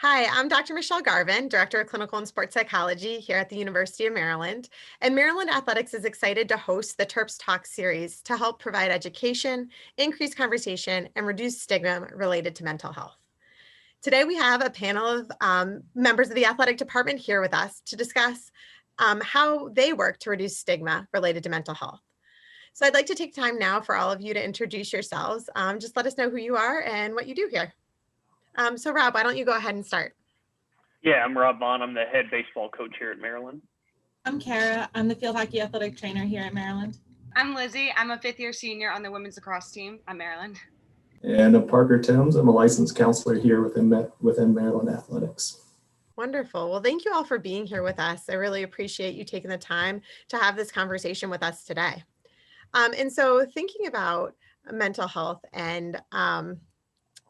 Hi, I'm Dr. Michelle Garvin, Director of Clinical and Sports Psychology here at the University of Maryland. And Maryland Athletics is excited to host the Terps Talk series to help provide education, increase conversation, and reduce stigma related to mental health. Today, we have a panel of members of the athletic department here with us to discuss how they work to reduce stigma related to mental health. So I'd like to take time now for all of you to introduce yourselves. Just let us know who you are and what you do here. So Rob, why don't you go ahead and start? Yeah, I'm Rob Vaughn. I'm the head baseball coach here at Maryland. I'm Cara. I'm the field hockey athletic trainer here at Maryland. I'm Lizzie. I'm a fifth-year senior on the women's lacrosse team at Maryland. And I'm Parker Timms. I'm a licensed counselor here within Maryland Athletics. Wonderful. Well, thank you all for being here with us. I really appreciate you taking the time to have this conversation with us today. And so thinking about mental health and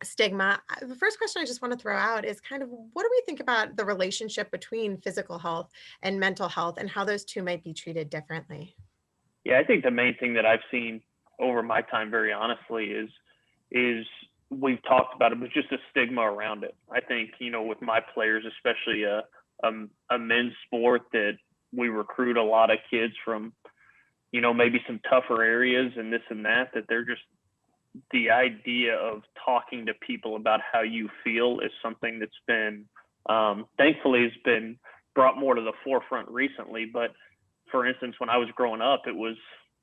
stigma, the first question I just want to throw out is kind of what do we think about the relationship between physical health and mental health and how those two might be treated differently? Yeah, I think the main thing that I've seen over my time, very honestly, is we've talked about it, but just a stigma around it. I think, with my players, especially a men's sport, that we recruit a lot of kids from, maybe some tougher areas and this and that they're just, the idea of talking to people about how you feel is something that's been, thankfully, has been brought more to the forefront recently. But for instance, when I was growing up, it was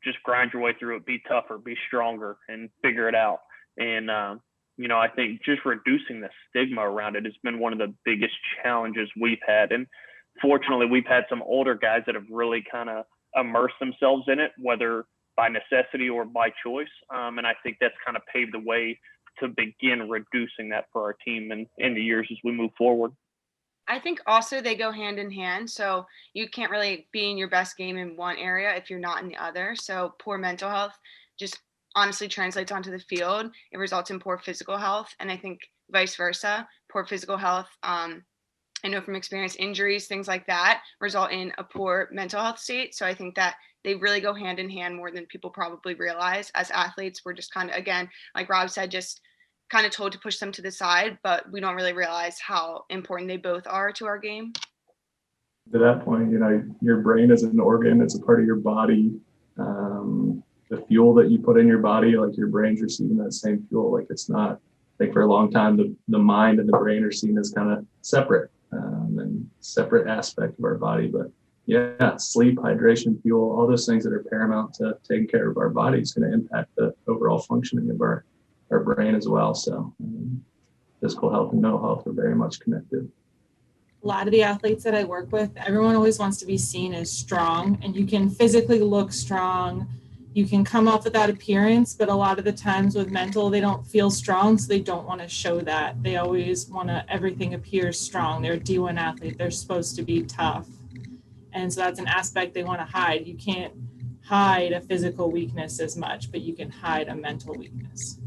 just grind your way through it, be tougher, be stronger, and figure it out. And, I think just reducing the stigma around it has been one of the biggest challenges we've had. And fortunately, we've had some older guys that have really kind of immersed themselves in it, whether by necessity or by choice. And I think that's kind of paved the way to begin reducing that for our team in the years as we move forward. I think also they go hand in hand. So you can't really be in your best game in one area if you're not in the other. So poor mental health just honestly translates onto the field. It results in poor physical health. And I think vice versa, poor physical health. I know from experience, injuries, things like that result in a poor mental health state. So I think that they really go hand in hand more than people probably realize. As athletes, we're just kind of, again, like Rob said, just kind of told to push them to the side, but we don't really realize how important they both are to our game. To that point, your brain is an organ, it's a part of your body. The fuel that you put in your body, like your brain's receiving that same fuel. Like it's not, like for a long time, the mind and the brain are seen as kind of separate and separate aspect of our body. But yeah, sleep, hydration, fuel, all those things that are paramount to taking care of our body is going to impact the overall functioning of our brain as well. So physical health and mental health are very much connected. A lot of the athletes that I work with, everyone always wants to be seen as strong, and you can physically look strong. You can come off with that appearance, but a lot of the times with mental, they don't feel strong, so they don't want to show that. They always want to, everything appears strong. They're a D1 athlete. They're supposed to be tough. And so that's an aspect they want to hide. You can't hide a physical weakness as much, but you can hide a mental weakness.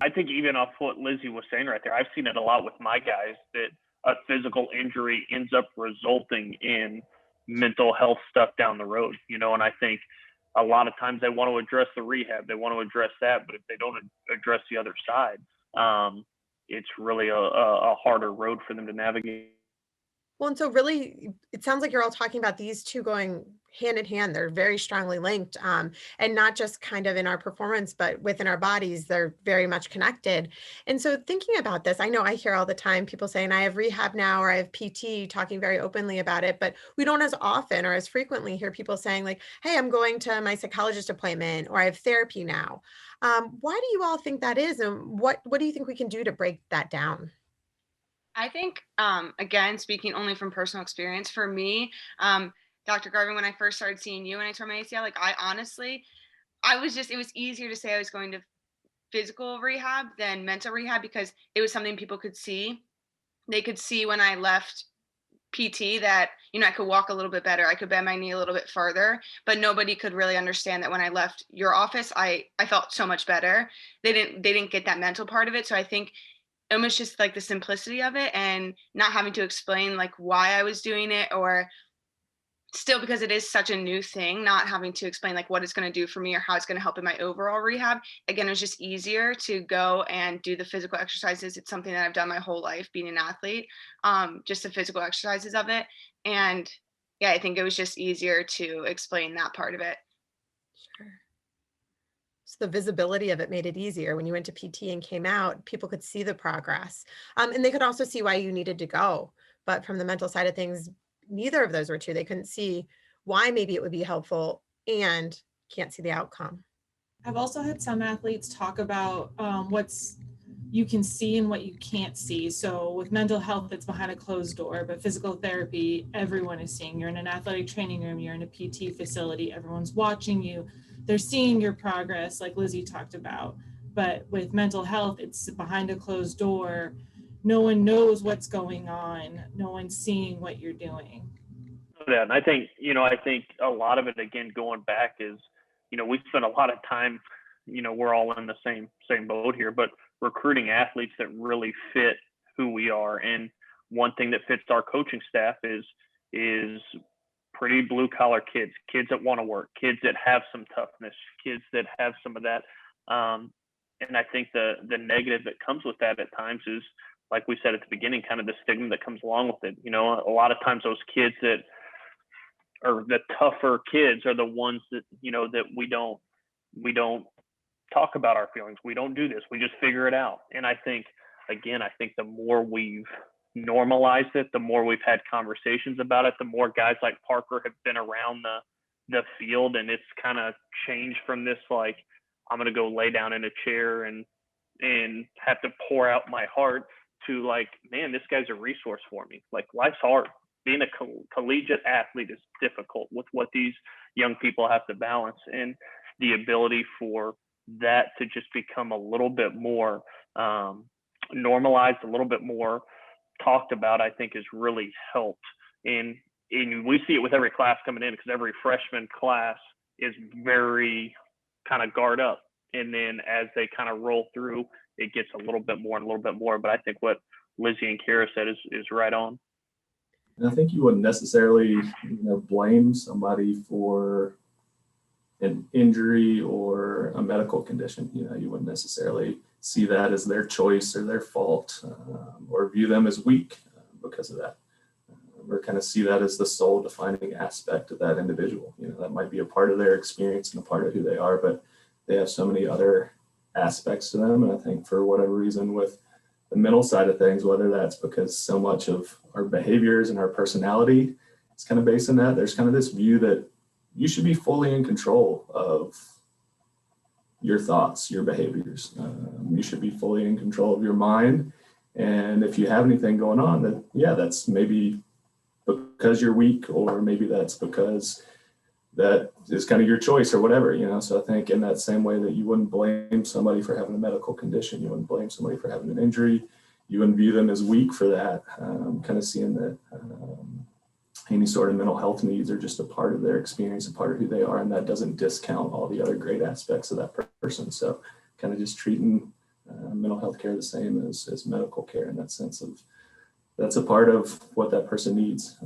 I think even off what Lizzie was saying right there, I've seen it a lot with my guys that a physical injury ends up resulting in mental health stuff down the road, and I think a lot of times they want to address the rehab, they want to address that, but if they don't address the other side, it's really a harder road for them to navigate. Well, and so really, it sounds like you're all talking about these two going hand in hand. They're very strongly linked, and not just kind of in our performance, but within our bodies, they're very much connected. And so thinking about this, I know I hear all the time people saying, I have rehab now, or I have PT, talking very openly about it, but we don't as often or as frequently hear people saying like, hey, I'm going to my psychologist appointment, or I have therapy now. Why do you all think that is? And what do you think we can do to break that down? I think, again, speaking only from personal experience, for me, Dr. Garvin, when I first started seeing you and I tore my ACL, like it was easier to say I was going to physical rehab than mental rehab because it was something people could see. They could see when I left PT that, I could walk a little bit better. I could bend my knee a little bit further, but nobody could really understand that when I left your office, I felt so much better. They didn't get that mental part of it. So I think almost just like the simplicity of it and not having to explain like why I was doing it or still, because it is such a new thing, not having to explain like what it's going to do for me or how it's going to help in my overall rehab. Again, it was just easier to go and do the physical exercises. It's something that I've done my whole life being an athlete, just the physical exercises of it. And yeah, I think it was just easier to explain that part of it. Sure. So the visibility of it made it easier. When you went to PT and came out, people could see the progress. And they could also see why you needed to go. But from the mental side of things, neither of those were true. They couldn't see why maybe it would be helpful and can't see the outcome. I've also had some athletes talk about what's you can see and what you can't see. So with mental health, it's behind a closed door, but physical therapy, everyone is seeing. You're in an athletic training room, you're in a PT facility, everyone's watching you. They're seeing your progress, like Lizzie talked about. But with mental health, it's behind a closed door. No one knows what's going on. No one's seeing what you're doing. Yeah, and I think a lot of it, again, going back is, we spend a lot of time, we're all in the same boat here, but recruiting athletes that really fit who we are. And one thing that fits our coaching staff is pretty blue collar kids that want to work, kids that have some toughness, kids that have some of that. And I think the negative that comes with that at times is, like we said at the beginning, kind of the stigma that comes along with it. A lot of times those kids that are the tougher kids are the ones that, that we don't talk about our feelings. We don't do this. We just figure it out. And I think the more we've normalized it, the more we've had conversations about it, the more guys like Parker have been around the field, and it's kind of changed from this, like, I'm going to go lay down in a chair and have to pour out my heart, to like, man, this guy's a resource for me. Like, life's hard. Being a collegiate athlete is difficult with what these young people have to balance, and the ability for that to just become a little bit more normalized, a little bit more talked about, I think has really helped. And we see it with every class coming in, because every freshman class is very kind of guard up. And then as they kind of roll through, it gets a little bit more and a little bit more. But I think what Lizzie and Cara said is right on. And I think you wouldn't necessarily, blame somebody for an injury or a medical condition. You wouldn't necessarily see that as their choice or their fault, or view them as weak because of that, or kind of see that as the sole defining aspect of that individual. That might be a part of their experience and a part of who they are, but they have so many other aspects to them. And I think for whatever reason, with the mental side of things, whether that's because so much of our behaviors and our personality is kind of based on that, there's kind of this view that you should be fully in control of your thoughts, your behaviors. You should be fully in control of your mind. And if you have anything going on, that's maybe because you're weak, or maybe that's because that is kind of your choice or whatever, So I think in that same way that you wouldn't blame somebody for having a medical condition, you wouldn't blame somebody for having an injury, you wouldn't view them as weak for that, kind of seeing that any sort of mental health needs are just a part of their experience, a part of who they are, and that doesn't discount all the other great aspects of that person. So kind of just treating mental health care the same as medical care, in that sense of that's a part of what that person needs.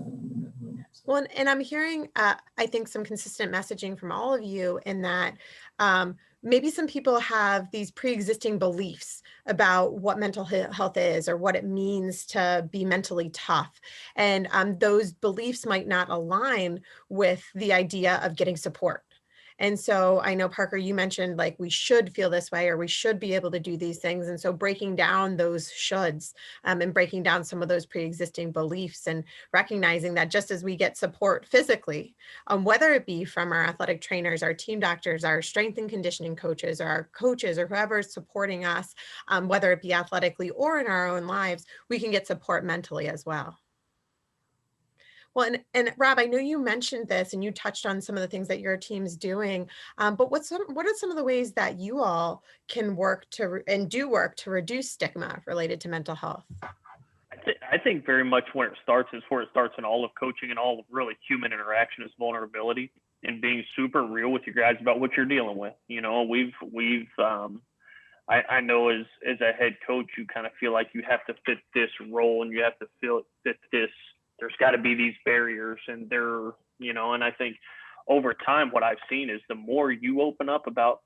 Well, and I'm hearing, I think, some consistent messaging from all of you in that maybe some people have these pre-existing beliefs about what mental health is or what it means to be mentally tough. And those beliefs might not align with the idea of getting support. And so I know, Parker, you mentioned like we should feel this way or we should be able to do these things. And so breaking down those shoulds and breaking down some of those pre-existing beliefs and recognizing that just as we get support physically, whether it be from our athletic trainers, our team doctors, our strength and conditioning coaches, or our coaches, or whoever is supporting us, whether it be athletically or in our own lives, we can get support mentally as well. Well, and Rob, I know you mentioned this and you touched on some of the things that your team's doing, but what are some of the ways that you all can work do work to reduce stigma related to mental health? I think very much where it starts is where it starts in all of coaching and all of really human interaction is vulnerability and being super real with your guys about what you're dealing with. I know as a head coach, you kind of feel like you have to fit this role and you have to fit this. There's got to be these barriers, and they're And I think over time, what I've seen is the more you open up about,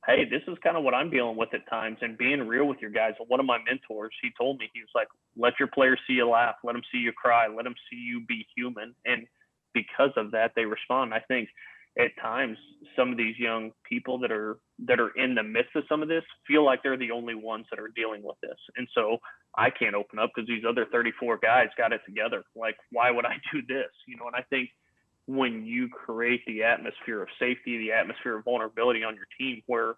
hey, this is kind of what I'm dealing with at times, and being real with your guys. One of my mentors, he told me, he was like, let your players see you laugh, let them see you cry, let them see you be human. And because of that, they respond. I think at times some of these young people that are in the midst of some of this feel like they're the only ones that are dealing with this. And so I can't open up because these other 34 guys got it together. Like, why would I do this? And I think when you create the atmosphere of safety, the atmosphere of vulnerability on your team where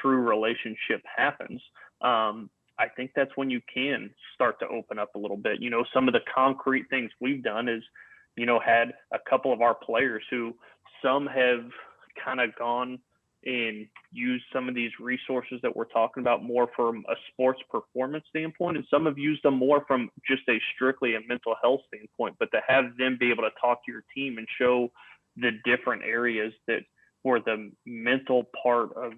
true relationship happens, I think that's when you can start to open up a little bit. Some of the concrete things we've done is, had a couple of our players who some have kind of gone and used some of these resources that we're talking about more from a sports performance standpoint, and some have used them more from just a strictly a mental health standpoint. But to have them be able to talk to your team and show the different areas that where the mental part of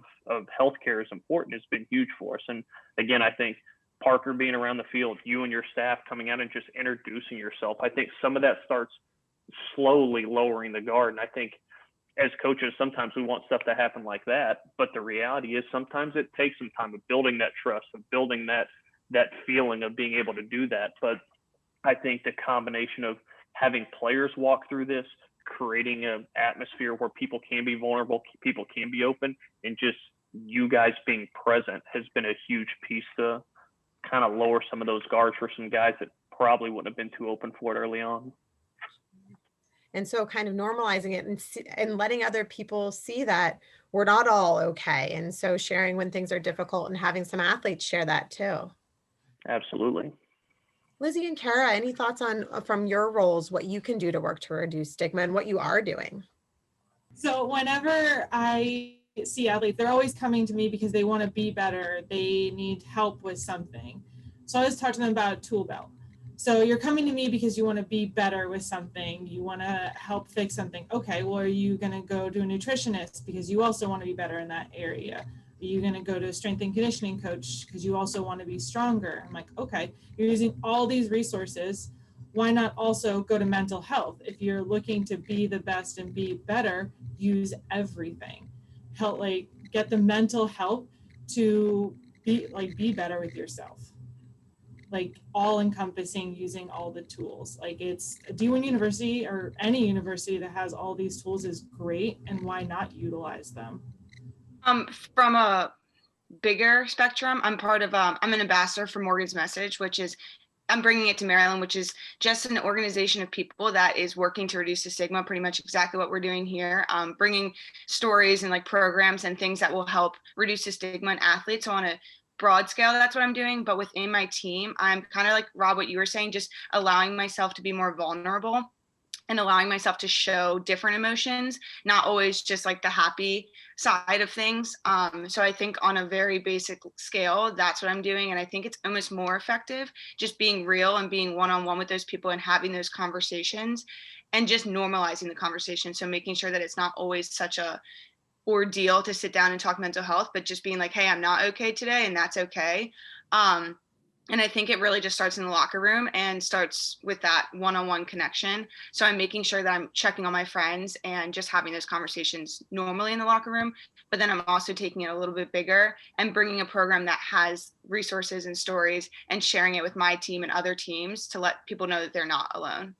healthcare is important has been huge for us. And again, I think Parker being around the field, you and your staff coming out and just introducing yourself, I think some of that starts slowly lowering the guard. And I think as coaches, sometimes we want stuff to happen like that, but the reality is sometimes it takes some time of building that trust, of building that feeling of being able to do that. But I think the combination of having players walk through this, creating an atmosphere where people can be vulnerable, people can be open, and just you guys being present has been a huge piece to kind of lower some of those guards for some guys that probably wouldn't have been too open for it early on. And so kind of normalizing it and letting other people see that we're not all okay. And so sharing when things are difficult and having some athletes share that too. Absolutely. Lizzie and Cara, any thoughts on from your roles, what you can do to work to reduce stigma and what you are doing? So whenever I see athletes, they're always coming to me because they want to be better. They need help with something. So I always talk to them about a tool belt. So you're coming to me because you want to be better with something. You want to help fix something. Okay, well, are you going to go to a nutritionist because you also want to be better in that area? Are you going to go to a strength and conditioning coach because you also want to be stronger? I'm like, okay, you're using all these resources. Why not also go to mental health? If you're looking to be the best and be better, use everything. Help, like, get the mental help to be better with yourself. Like, all encompassing, using all the tools. Like, it's D1 University or any university that has all these tools is great, and why not utilize them? From a bigger spectrum, I'm an ambassador for Morgan's Message, which is, I'm bringing it to Maryland, which is just an organization of people that is working to reduce the stigma, pretty much exactly what we're doing here, bringing stories and like programs and things that will help reduce the stigma in athletes. So on a broad scale, that's what I'm doing. But within my team, I'm kind of like, Rob, what you were saying, just allowing myself to be more vulnerable and allowing myself to show different emotions, not always just like the happy side of things. So I think on a very basic scale, that's what I'm doing. And I think it's almost more effective just being real and being one-on-one with those people and having those conversations and just normalizing the conversation. So making sure that it's not always such a ordeal to sit down and talk mental health, but just being like, hey, I'm not okay today, and that's okay. And I think it really just starts in the locker room and starts with that one-on-one connection. So I'm making sure that I'm checking on my friends and just having those conversations normally in the locker room. But then I'm also taking it a little bit bigger and bringing a program that has resources and stories and sharing it with my team and other teams to let people know that they're not alone.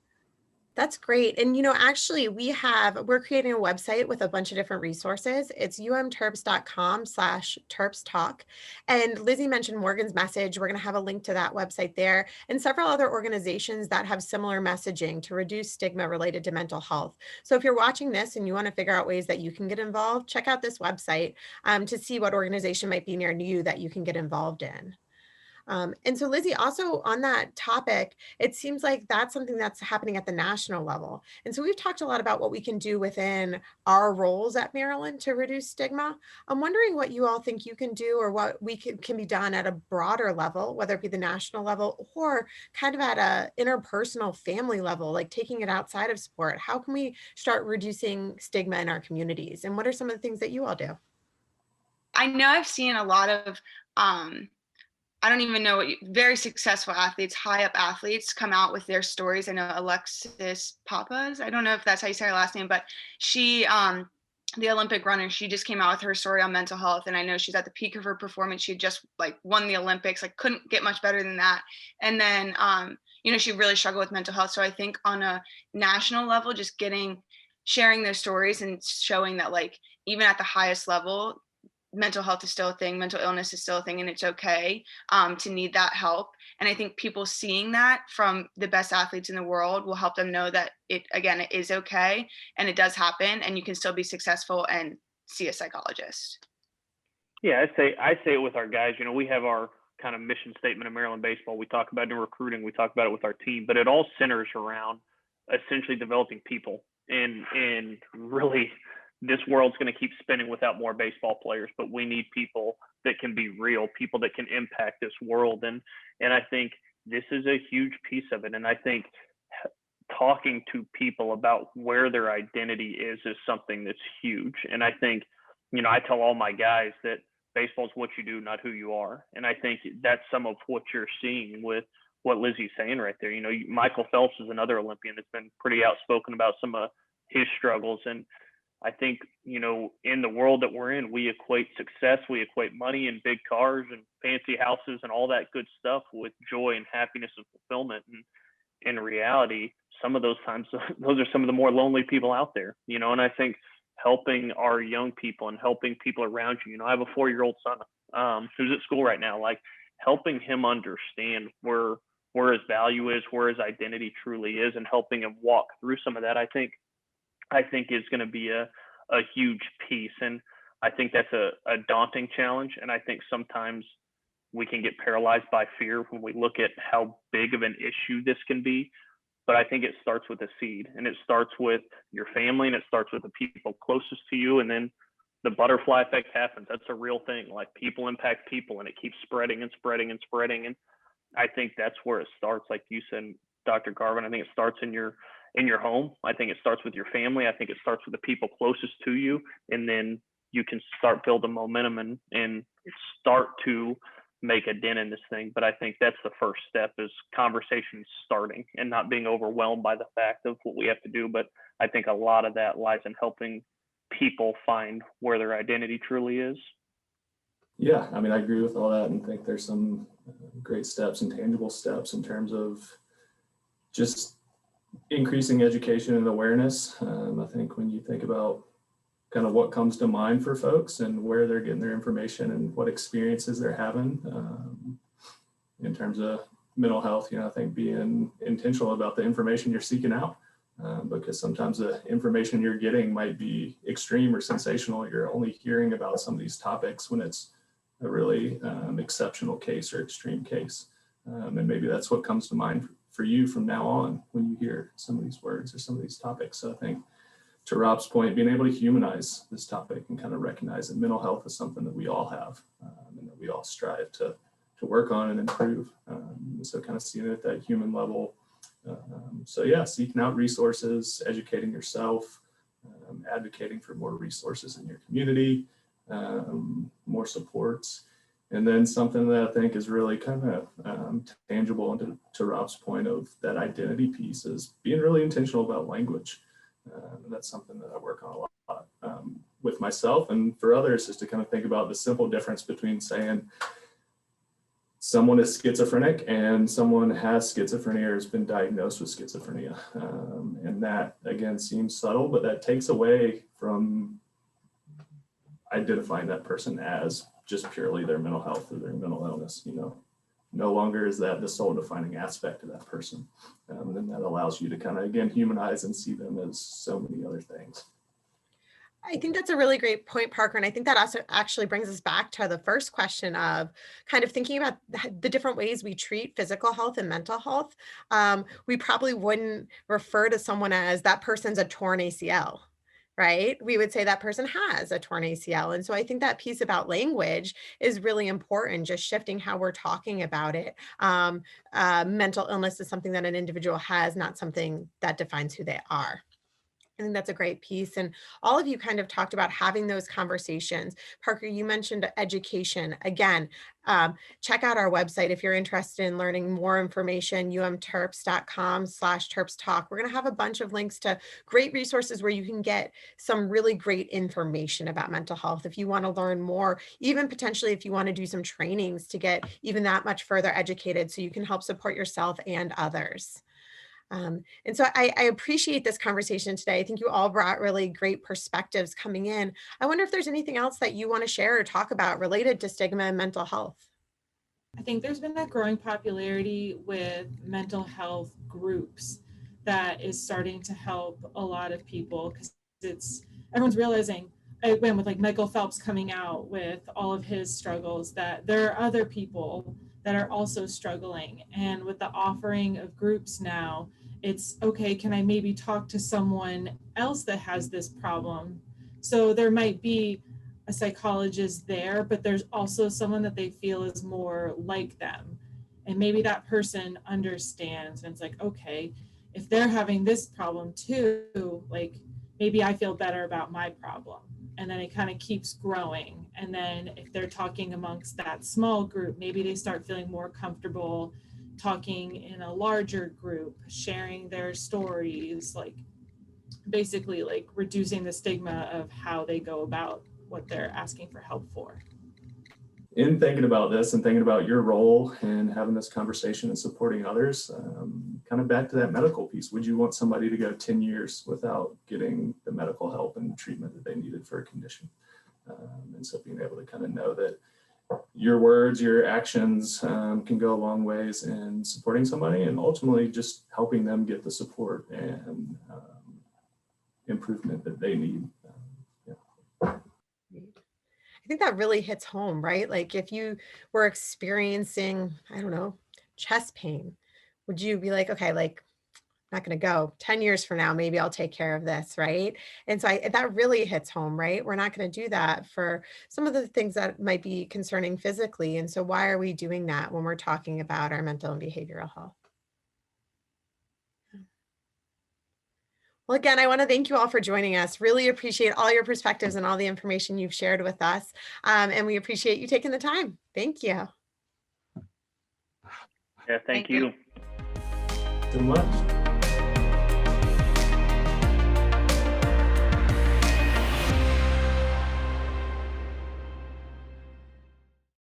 That's great. And, actually we're creating a website with a bunch of different resources. It's umterps.com/Terps Talk. And Lizzie mentioned Morgan's Message. We're going to have a link to that website there and several other organizations that have similar messaging to reduce stigma related to mental health. So if you're watching this and you want to figure out ways that you can get involved, check out this website to see what organization might be near you that you can get involved in. And so, Lizzie, also on that topic, it seems like that's something that's happening at the national level. And so we've talked a lot about what we can do within our roles at Maryland to reduce stigma. I'm wondering what you all think you can do or what we can be done at a broader level, whether it be the national level or kind of at a interpersonal family level, like taking it outside of sport. How can we start reducing stigma in our communities? And what are some of the things that you all do? I know I've seen a lot of I don't even know very successful athletes, high up athletes come out with their stories. I know Alexis Papas, I don't know if that's how you say her last name, but she, the Olympic runner, she just came out with her story on mental health. And I know she's at the peak of her performance. She just like won the Olympics, like couldn't get much better than that. And then, she really struggled with mental health. So I think on a national level, just sharing their stories and showing that like, even at the highest level, mental health is still a thing, mental illness is still a thing, and it's okay to need that help. And I think people seeing that from the best athletes in the world will help them know that it is okay and it does happen and you can still be successful and see a psychologist. Yeah, I say it with our guys. We have our kind of mission statement of Maryland baseball. We talk about it in recruiting, we talk about it with our team, but it all centers around essentially developing people. And really, this world's going to keep spinning without more baseball players, but we need people that can be real, people that can impact this world. And I think this is a huge piece of it. And I think talking to people about where their identity is something that's huge. And I think, I tell all my guys that baseball is what you do, not who you are. And I think that's some of what you're seeing with what Lizzie's saying right there. Michael Phelps is another Olympian that's been pretty outspoken about some of his struggles. And I think, in the world that we're in, we equate success, we equate money and big cars and fancy houses and all that good stuff with joy and happiness and fulfillment. And in reality, some of those times, those are some of the more lonely people out there, and I think helping our young people and helping people around you, I have a 4-year-old son who's at school right now, like helping him understand where his value is, where his identity truly is, and helping him walk through some of that, I think is going to be a huge piece. And I think that's a daunting challenge. And I think sometimes we can get paralyzed by fear when we look at how big of an issue this can be. But I think it starts with a seed, and it starts with your family, and it starts with the people closest to you. And then the butterfly effect happens. That's a real thing. Like, people impact people, and it keeps spreading and spreading and spreading. And I think that's where it starts. Like you said, Dr. Garvin, I think it starts in your home. I think it starts with your family. I think it starts with the people closest to you. And then you can start building momentum and start to make a dent in this thing. But I think that's the first step, is conversations starting and not being overwhelmed by the fact of what we have to do. But I think a lot of that lies in helping people find where their identity truly is. Yeah, I mean, I agree with all that, and think there's some great steps and tangible steps in terms of just increasing education and awareness. I think when you think about kind of what comes to mind for folks and where they're getting their information and what experiences they're having in terms of mental health, I think being intentional about the information you're seeking out, because sometimes the information you're getting might be extreme or sensational. You're only hearing about some of these topics when it's a really exceptional case or extreme case. And maybe that's what comes to mind for you from now on when you hear some of these words or some of these topics. So I think, to Rob's point, being able to humanize this topic and kind of recognize that mental health is something that we all have and that we all strive to work on and improve. So kind of seeing it at that human level. So yeah, seeking out resources, educating yourself, advocating for more resources in your community, more supports. And then something that I think is really kind of tangible, and to Rob's point of that identity piece, is being really intentional about language. And that's something that I work on a lot with myself and for others, is to kind of think about the simple difference between saying someone is schizophrenic and someone has schizophrenia or has been diagnosed with schizophrenia. And that, again, seems subtle, but that takes away from identifying that person as just purely their mental health or their mental illness. No longer is that the sole defining aspect of that person. And that allows you to kind of, again, humanize and see them as so many other things. I think that's a really great point, Parker. And I think that also actually brings us back to the first question of kind of thinking about the different ways we treat physical health and mental health. We probably wouldn't refer to someone as that person's a torn ACL, right? We would say that person has a torn ACL. And so I think that piece about language is really important, just shifting how we're talking about it. Mental illness is something that an individual has, not something that defines who they are. I think that's a great piece. And all of you kind of talked about having those conversations. Parker, you mentioned education. Again, check out our website if you're interested in learning more information, umterps.com/terps talk. We're going to have a bunch of links to great resources where you can get some really great information about mental health. If you want to learn more, even potentially if you want to do some trainings to get even that much further educated so you can help support yourself and others. And so I appreciate this conversation today. I think you all brought really great perspectives coming in. I wonder if there's anything else that you want to share or talk about related to stigma and mental health. I think there's been that growing popularity with mental health groups that is starting to help a lot of people, because everyone's realizing, again, with like Michael Phelps coming out with all of his struggles, that there are other people that are also struggling. And with the offering of groups now, it's okay, can I maybe talk to someone else that has this problem? So there might be a psychologist there, but there's also someone that they feel is more like them. And maybe that person understands and it's like, okay, if they're having this problem too, like maybe I feel better about my problem. And then it kind of keeps growing. And then if they're talking amongst that small group, maybe they start feeling more comfortable talking in a larger group, sharing their stories, like basically like reducing the stigma of how they go about what they're asking for help for. In thinking about this and thinking about your role in having this conversation and supporting others, kind of back to that medical piece, would you want somebody to go 10 years without getting the medical help and treatment that they needed for a condition? And so being able to kind of know that your words, your actions can go a long ways in supporting somebody and ultimately just helping them get the support and improvement that they need. I think that really hits home, right? Like if you were experiencing, I don't know, chest pain, would you be like, okay, like not going to go 10 years from now, maybe I'll take care of this, right? And so that really hits home, right? We're not going to do that for some of the things that might be concerning physically. And so why are we doing that when we're talking about our mental and behavioral health? Well, again, I want to thank you all for joining us. Really appreciate all your perspectives and all the information you've shared with us. And we appreciate you taking the time. Thank you. Yeah, thank you So much.